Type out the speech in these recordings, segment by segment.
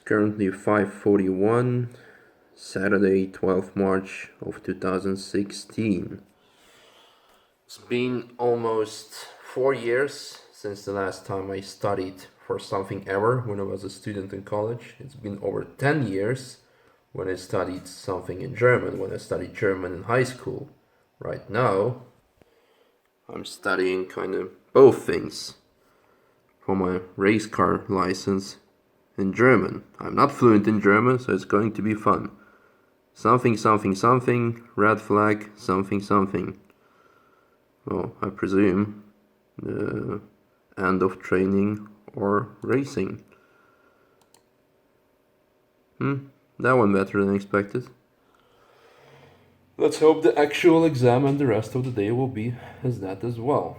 currently 5:41, Saturday, 12th March of 2016. It's been almost 4 years since the last time I studied for something ever when I was a student in college. It's been over 10 years when I studied something in German, when I studied German in high school. Right now, I'm studying kind of both things for my race car license in German. I'm not fluent in German, so it's going to be fun. Something, something, something, red flag, something, something. Well, I presume the end of training or racing. That went better than expected. Let's hope the actual exam and the rest of the day will be as that as well.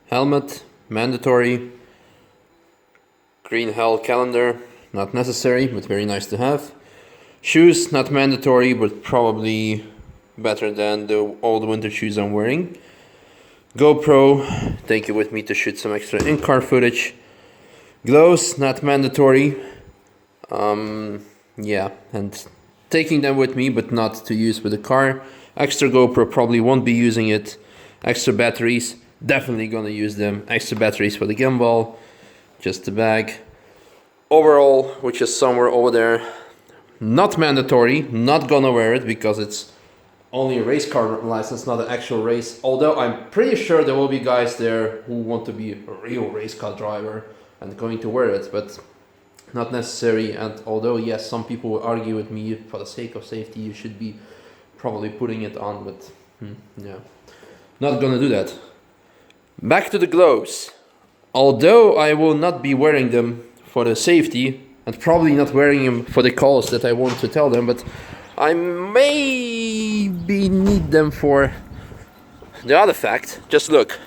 Helmet, mandatory. Green hell calendar, not necessary, but very nice to have. Shoes, not mandatory, but probably better than the old winter shoes I'm wearing. GoPro, take it with me to shoot some extra in-car footage. Gloves, not mandatory. Yeah, and taking them with me, but not to use with the car. Extra GoPro, probably won't be using it. Extra batteries, definitely gonna use them. Extra batteries for the gimbal. Just the bag. Overall, which is somewhere over there, not mandatory, not gonna wear it because it's only a race car license, not an actual race. Although I'm pretty sure there will be guys there who want to be a real race car driver and going to wear it, but not necessary. And although yes, some people will argue with me for the sake of safety, you should be probably putting it on, but yeah, not gonna do that. Back to the gloves. Although I will not be wearing them for the safety and probably not wearing them for the calls that I want to tell them, but I maybe need them for the other fact. Just look.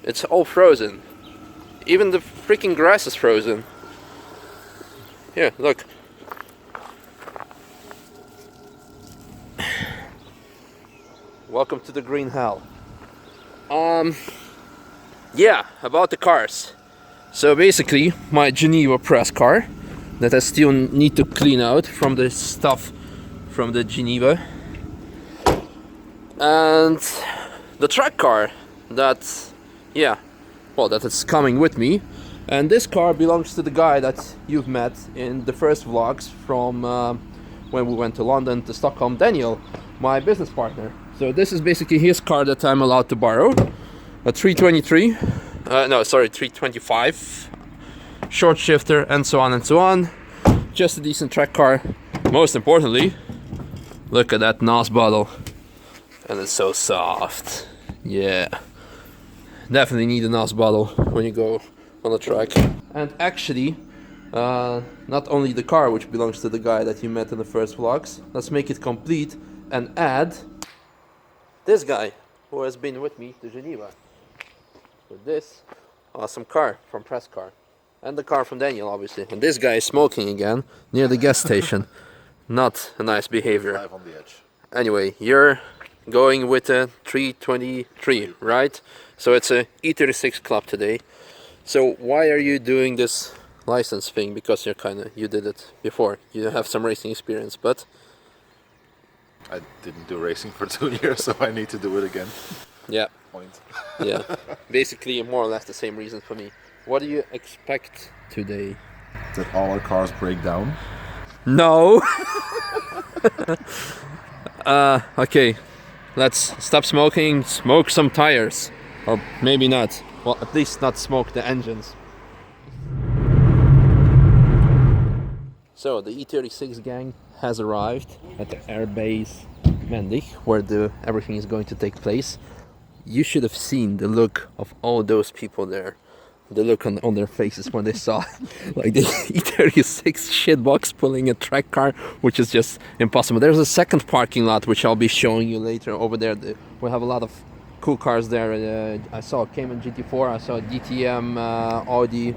It's all frozen. Even the freaking grass is frozen. Here, look. Welcome to the green hell. Yeah, about the cars. So basically, my Geneva press car that I still need to clean out from the stuff from the Geneva, and the track car that, yeah, well, that is coming with me. And this car belongs to the guy that you've met in the first vlogs from when we went to London to Stockholm, Daniel, my business partner. So this is basically his car that I'm allowed to borrow. A 325 short shifter, and so on and so on. Just a decent track car. Most importantly, look at that NOS bottle, and it's so soft. Yeah, definitely need a NOS bottle when you go on the track. And actually, not only the car, which belongs to the guy that you met in the first vlogs, let's make it complete and add this guy who has been with me to Geneva with this awesome car from Press Car, and the car from Daniel, obviously. And this guy is smoking again near the gas station. Not a nice behavior. Live on the edge. Anyway, you're going with a 323, right? So it's a E36 club today. So why are you doing this license thing? Because you did it before. You have some racing experience, but I didn't do racing for 2 years, so I need to do it again. yeah. Point. Yeah, basically more or less the same reason for me. What do you expect today? That all our cars break down? No. Okay, let's stop smoking, smoke some tires. Or maybe not. Well, at least not smoke the engines. So the E36 gang has arrived at the airbase Mendig, where everything is going to take place. You should have seen the look of all those people there. The look on their faces when they saw like the E36 shitbox pulling a track car, which is just impossible. There's a second parking lot which I'll be showing you later over there. We have a lot of cool cars there. I saw a Cayman GT4, I saw a DTM Audi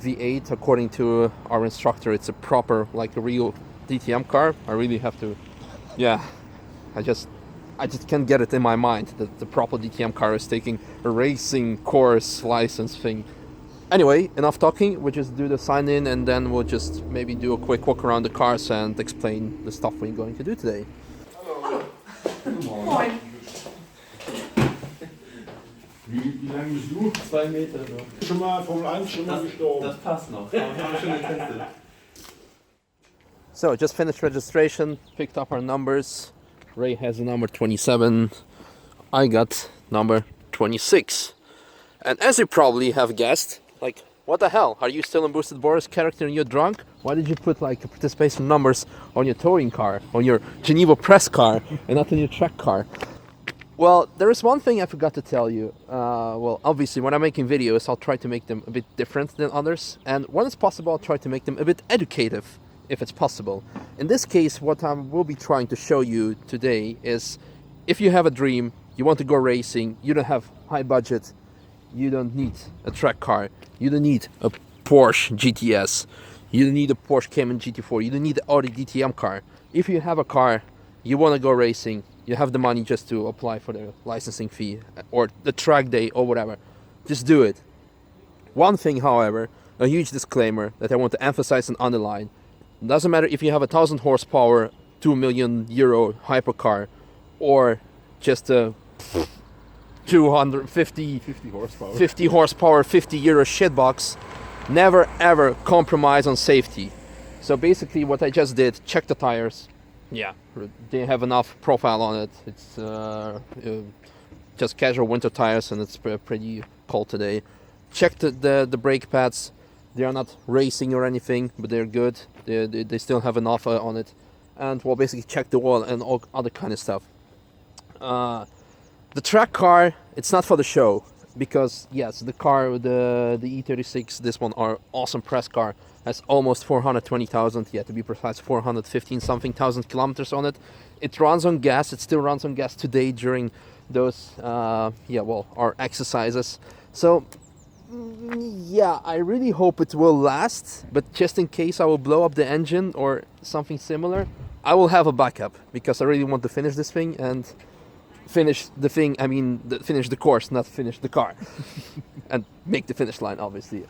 V8. According to our instructor, it's a proper, like a real DTM car. I really have to, yeah, I just can't get it in my mind that the proper DTM car is taking a racing course license thing. Anyway, enough talking. We'll just do the sign in and then we'll just maybe do a quick walk around the cars and explain the stuff we're going to do today. Hallo. Moin. Wie lange bist du? 2 Meter. So. Schon mal Formel 1 schon mal gestorben. Das passt noch. Haben wir schon getestet. So, just finished registration, picked up our numbers. Ray has the number 27. I got number 26. And as you probably have guessed, like, what the hell? Are you still in Boosted Boris character and you're drunk? Why did you put like participation numbers on your touring car, on your Geneva press car, and not on your track car? Well, there is one thing I forgot to tell you. Well, obviously, when I'm making videos, I'll try to make them a bit different than others. And when it's possible, I'll try to make them a bit educative, if it's possible. In this case, what I will be trying to show you today is if you have a dream, you want to go racing, you don't have high budget, you don't need a track car, you don't need a Porsche GTS, you don't need a Porsche Cayman GT4, you don't need the Audi DTM car. If you have a car, you want to go racing, you have the money just to apply for the licensing fee or the track day or whatever, just do it. One thing, however, a huge disclaimer that I want to emphasize and underline: doesn't matter if you have a 1,000 horsepower, 2 million euro hypercar, or just a 250 horsepower. 50 horsepower, 50 euro shitbox. Never ever compromise on safety. So basically, what I just did: check the tires. Yeah, they have enough profile on it. It's just casual winter tires, and it's pretty cold today. Check the brake pads. They are not racing or anything, but they're good. They still have enough on it. And we'll basically check the oil and all other kind of stuff. The track car, it's not for the show, because yes, the car, the E36, this one, our awesome press car, has almost 420,000, yeah, to be precise, 415 something thousand kilometers on it. It runs on gas. It still runs on gas today during those our exercises. So yeah, I really hope it will last, but just in case I will blow up the engine or something similar, I will have a backup, because I really want to finish this thing and finish the thing, finish the course, not finish the car. And make the finish line, obviously.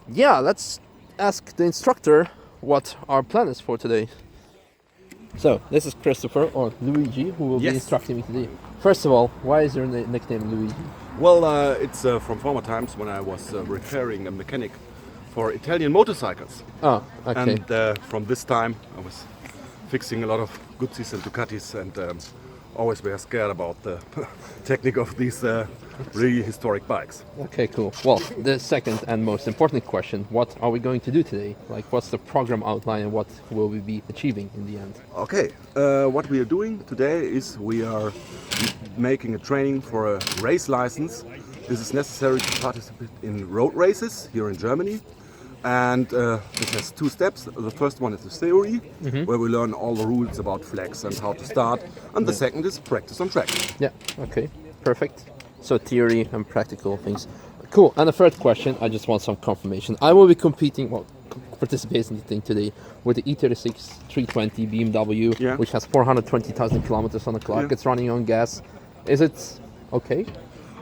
Yeah, let's ask the instructor what our plan is for today. So, this is Christopher, or Luigi, who will be instructing me today. First of all, why is your nickname Luigi? Well, it's from former times when I was repairing a mechanic for Italian motorcycles. Oh, okay. And from this time I was fixing a lot of Guzzis and Ducatis, and always were scared about the technique of these really historic bikes. Okay, cool. Well, the second and most important question: what are we going to do today? Like, what's the program outline and what will we be achieving in the end? Okay, what we are doing today is we are making a training for a race license. This is necessary to participate in road races here in Germany. And this has 2 steps. The first one is the theory, where we learn all the rules about flags and how to start. And the second is practice on track. Yeah, okay, perfect. So theory and practical things. Cool. And the third question, I just want some confirmation. I will be participating in the thing today with the E36 320 BMW, which has 420,000 kilometers on the clock. It's running on gas. Is it okay?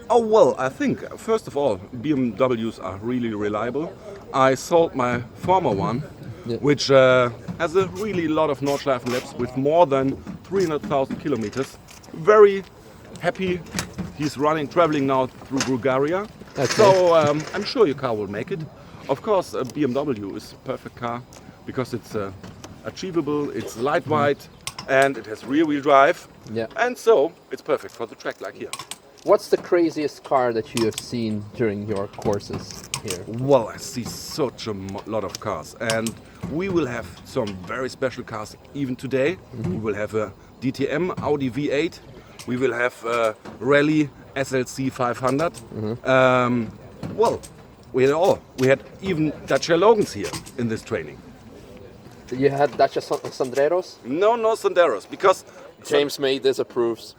Oh, well, I think, first of all, BMWs are really reliable. I sold my former one, which has a really lot of Nordschleifen laps with more than 300,000 kilometers. Very happy. He's traveling now through Bulgaria. Okay. So I'm sure your car will make it. Of course, a BMW is a perfect car because it's achievable, it's lightweight, and it has rear-wheel drive. Yeah. And so it's perfect for the track like here. What's the craziest car that you have seen during your courses here? Well, I see such a lot of cars, and we will have some very special cars even today. We will have a DTM Audi V8. We will have a Rally SLC 500. Well, we had all. We had even Dacia Logans here in this training. You had Dacia Sandreros? No Sandreros, because James May disapproves.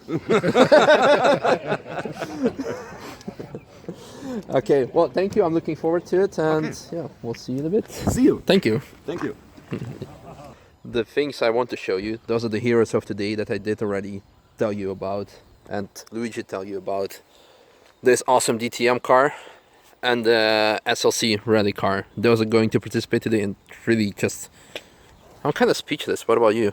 Okay, well, thank you. I'm looking forward to it, and yeah, we'll see you in a bit. See you. Thank you. Thank you. the things I want to show you, those are the heroes of today that I did already tell you about, and Luigi tell you about. This awesome DTM car and the SLC rally car. Those are going to participate today, and really just... I'm kind of speechless. What about you?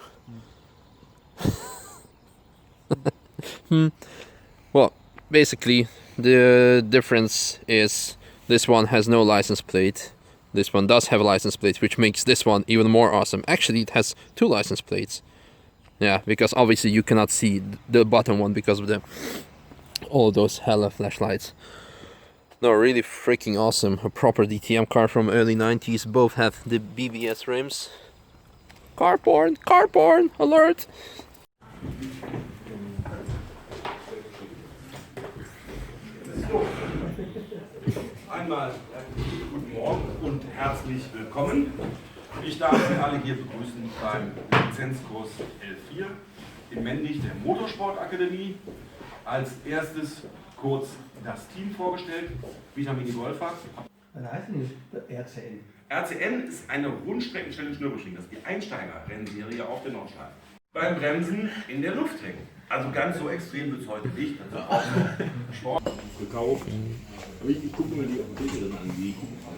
Well, basically, the difference is this one has no license plate. This one does have a license plate, which makes this one even more awesome. Actually, it has 2 license plates. Yeah, because obviously you cannot see the bottom one because of all those hella flashlights. No, really freaking awesome. A proper DTM car from early 90s. Both have the BBS rims. Car porn alert! Einmal guten Morgen und herzlich willkommen. Ich darf Sie alle hier begrüßen beim Lizenzkurs L4 in Mendig der Motorsportakademie. Als erstes kurz das Team vorgestellt. Vitamin Golfahrt. Was heißt denn das RCN? RCN ist eine Rundstreckenstelle Schnürbeschwingen. Das ist die Einsteiger-Rennserie auf der Nordschleife. Beim Bremsen in der Luft hängen. Also ganz so extrem wird es heute nicht. Das ist auch Sport gekauft. Aber ich gucke mir die Apotheke dann an. Die gucken an.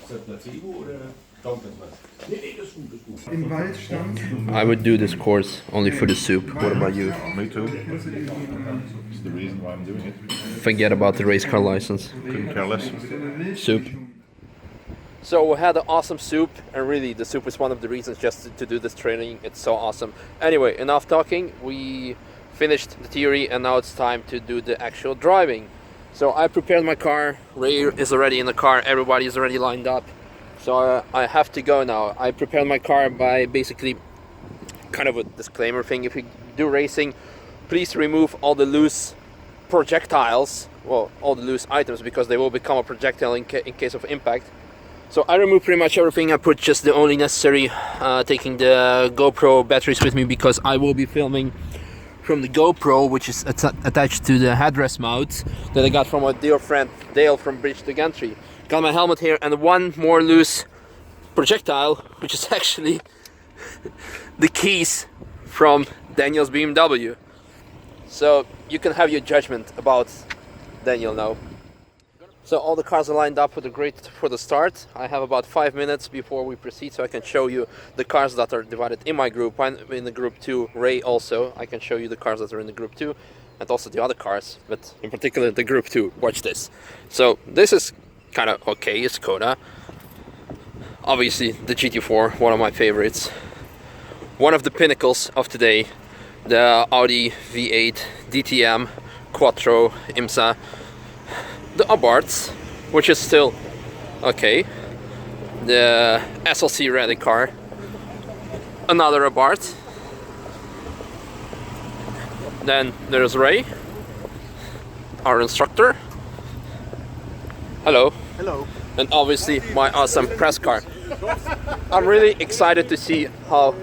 Ist das Placebo oder taugt das was? Nee, das ist gut, das ist gut. Im Wald stand. I would do this course only for the soup. What about you? Me too. It's the reason why I'm doing it. Forget about the race car license. Couldn't care less. Soup. So we had an awesome soup, and really the soup is one of the reasons just to do this training. It's so awesome. Anyway, enough talking. We finished the theory and now it's time to do the actual driving. So I prepared my car. Ray is already in the car. Everybody is already lined up. So I have to go now. I prepared my car by basically kind of a disclaimer thing. If you do racing, please remove all the loose projectiles, well, all the loose items, because they will become a projectile in case of impact. So I removed pretty much everything. I put just the only necessary, taking the GoPro batteries with me because I will be filming from the GoPro, which is attached to the headrest mount that I got from a dear friend Dale from Bridge to Gantry. Got my helmet here and one more loose projectile, which is actually the keys from Daniel's BMW. So you can have your judgment about Daniel now. So all the cars are lined up with a great for the start. I have about 5 minutes before we proceed, so I can show you the cars that are divided in my group. I'm in the group 2, Ray also. I can show you the cars that are in the group 2 and also the other cars, but in particular the group 2. Watch this. So this is kind of okay, it's Skoda. Obviously the GT4, one of my favorites. One of the pinnacles of today, the Audi V8 DTM Quattro IMSA. The Abarths, which is still okay. The SLC rally car. Another Abarth. Then there's Ray, our instructor. Hello. Hello. And obviously my awesome press car. I'm really excited to see how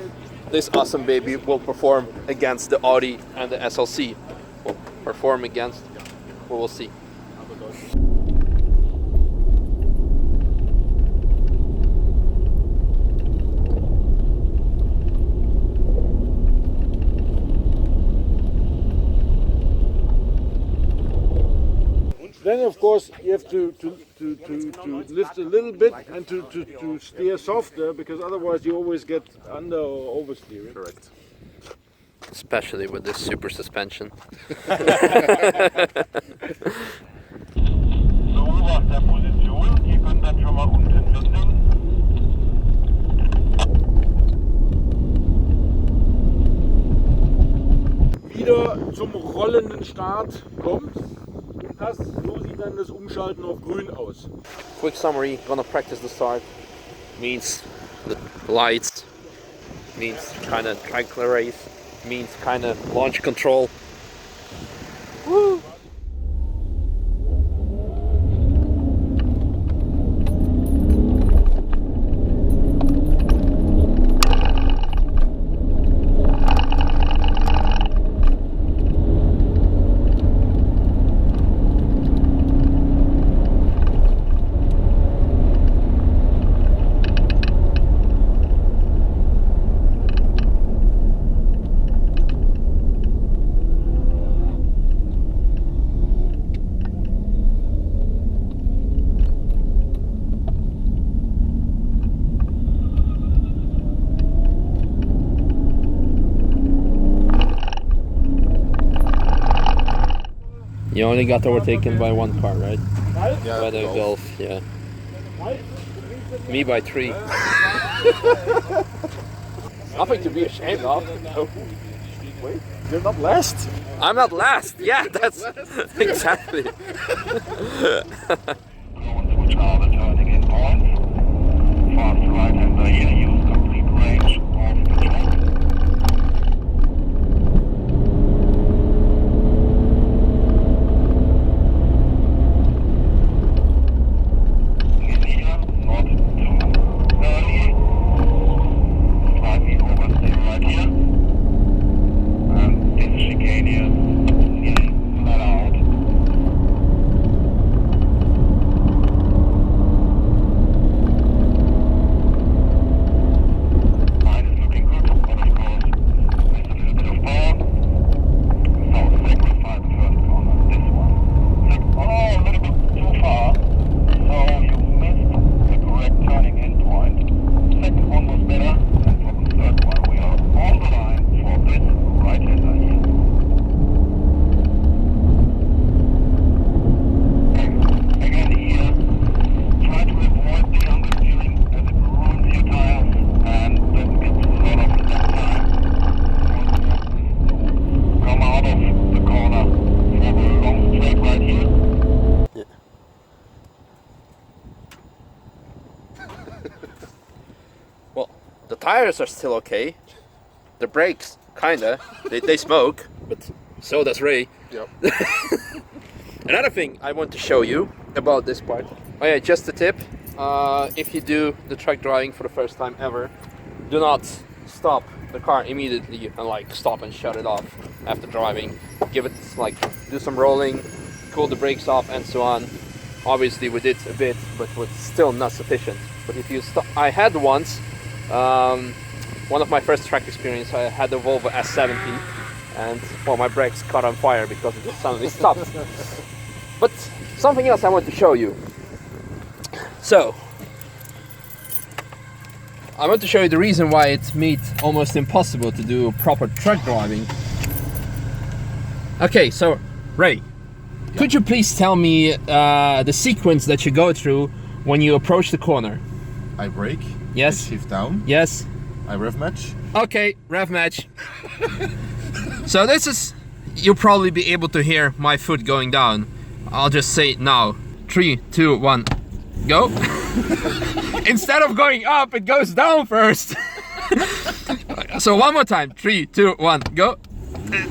this awesome baby will perform against the Audi and the SLC. Will perform against, we will see. Then of course you have to lift a little bit and to steer softer, because otherwise you always get under or oversteering. Correct. Especially with this super suspension. Beobachter der Position, ihr könnt dann schon mal unten landen. Wieder zum rollenden Start kommt. So sieht dann das Umschalten auf grün aus. Quick summary, gonna practice the start. Means the lights, means kind of track race, means kind of launch control. Woo! You only got overtaken by one car, right? Yeah, By the Golf, yeah. Me by 3. Nothing to be ashamed of. Wait, you're not last. I'm not last. Yeah, that's exactly. Which are the turning in points. Fast right-hander here, use complete range of the track. Here, not too early. Slightly oversteer right here. And this chicane here, nearly flat out. Line is looking good, but of course, there's a little bit of power. So, sacrifice the first corner, this one. Oh, a little bit too far. So, you missed the correct turning in point. Second one was better, and for the third one, we are on the line for this right-hander here. Again here, try to avoid the understeering as it ruins your tires and then gets a lot of lap time. Come out of the corner for the long straight right here. Well, the tires are still okay. The brakes, kinda. They smoke, but so does Ray. Yep. Another thing I want to show you about this part. Oh yeah, just a tip. If you do the track driving for the first time ever, do not stop the car immediately and like stop and shut it off after driving. Give it like, do some rolling, cool the brakes off and so on. Obviously we did a bit, but was still not sufficient. But if you stop, I had once, one of my first track experience, I had a Volvo S70 and well, my brakes caught on fire because it just suddenly stopped. But something else I want to show you. So, I want to show you the reason why it's made almost impossible to do proper truck driving. Okay, so Ray, could you please tell me the sequence that you go through when you approach the corner? I brake. Yes. I shift down. Yes. I rev match. Okay, rev match. So this is, you'll probably be able to hear my foot going down. I'll just say it now. 3, 2, 1, go. Instead of going up, it goes down first. So one more time. 3, 2, 1, go.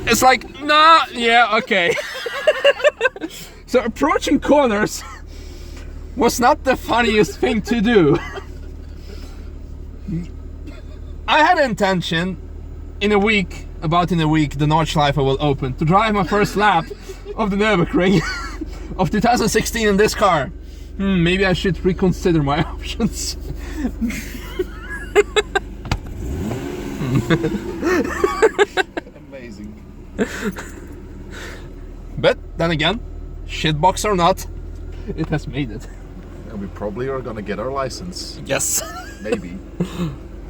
It's like, nah, yeah, okay. So approaching corners was not the funniest thing to do. I had intention about in a week, the Nordschleife will open, to drive my first lap of the Nürburgring of 2016 in this car. Maybe I should reconsider my options. Amazing. But then again, shitbox or not, it has made it. And we probably are gonna get our license. Yes. Maybe.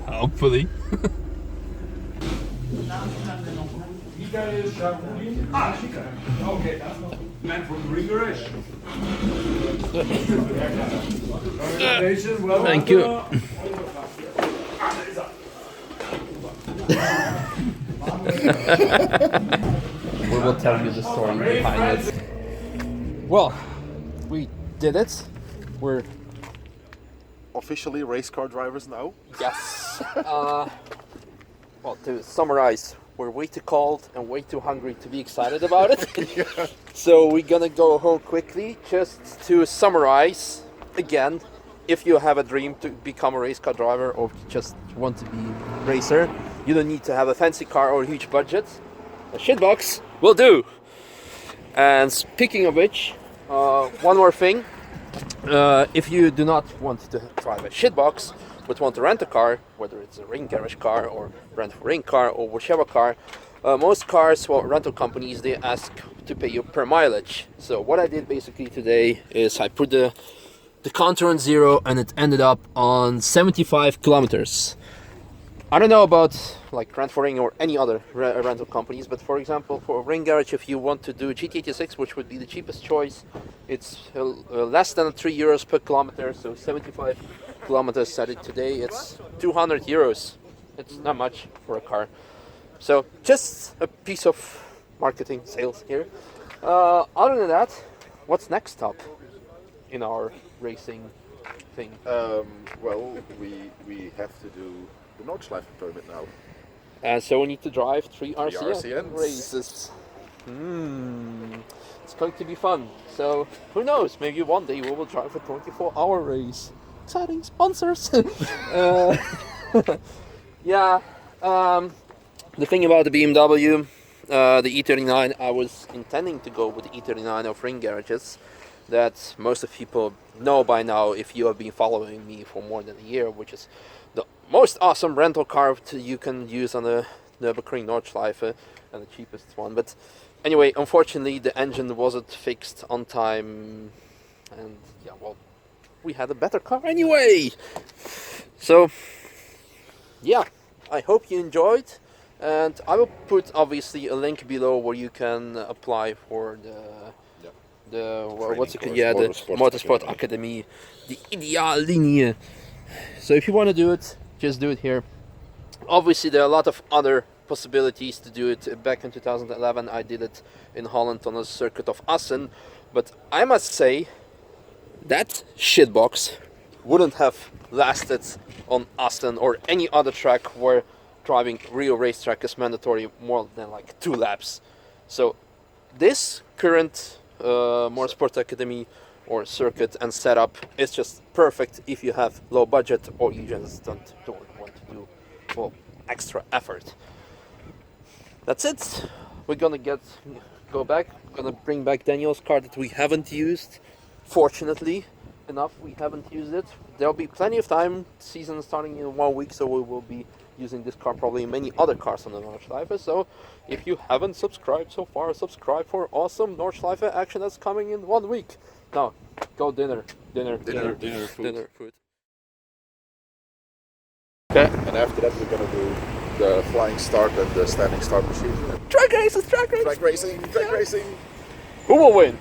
Hopefully. Misha is Charoudin. Okay, that's not meant for green garage. Congratulations, well Thank you. We will tell you the story behind it. Well, we did it. We're Officially race car drivers now. yes. Well, to summarize, we're way too cold and way too hungry to be excited about it. Yeah. So we're gonna go home quickly. Just to summarize again, if you have a dream to become a race car driver or just want to be a racer, you don't need to have a fancy car or a huge budget. A shitbox will do. And speaking of which, one more thing. If you do not want to drive a shitbox, but want to rent a car, whether it's a ring garage car or rent for ring car or whichever car, most cars, well, rental companies, they ask to pay you per mileage. So what I did basically today is I put the counter on 0 and it ended up on 75 kilometers. I don't know about like Rent for Ring or any other rental companies, but for example, for Ring Garage, if you want to do a GT86, which would be the cheapest choice, it's less than €3 per kilometer, so 75 kilometers at it today, it's €200. It's not much for a car. So just a piece of marketing sales here. Other than that, what's next up in our racing thing? Well, we have to do the Nordschleife permit now. And so we need to drive 3 RCNs. races. It's going to be fun. So who knows? Maybe one day we will drive a 24-hour race. Exciting sponsors. Yeah. The thing about the BMW, the E39, I was intending to go with the E39 of Ring Garages. That most of people know by now if you have been following me for more than a year, which is the most awesome rental car you can use on a Nürburgring Nordschleife and the cheapest one. But anyway, unfortunately the engine wasn't fixed on time, and yeah, well, we had a better car anyway. So yeah, I hope you enjoyed, and I will put obviously a link below where you can apply for what's it called? Yeah, the Motorsport Academy, the Ideallinie. So if you want to do it, just do it here. Obviously there are a lot of other possibilities to do it. Back in 2011 I did it in Holland on a circuit of Assen, but I must say that shitbox wouldn't have lasted on Assen or any other track where driving real racetrack is mandatory more than like 2 laps. So this current Motorsport Academy or circuit and setup is just perfect if you have low budget or you just don't want to do, well, extra effort. That's it. We're gonna go back. We're gonna bring back Daniel's car that we haven't used. Fortunately enough, we haven't used it. There'll be plenty of time. Season starting in 1 week, so we will be using this car, probably many other cars on the Nordschleife. So if you haven't subscribed so far, subscribe for awesome Nordschleife action that's coming in 1 week. Now, go dinner food. Okay. And after that, we're gonna do the flying start and the standing start machine. Track races. Track racing. Who will win?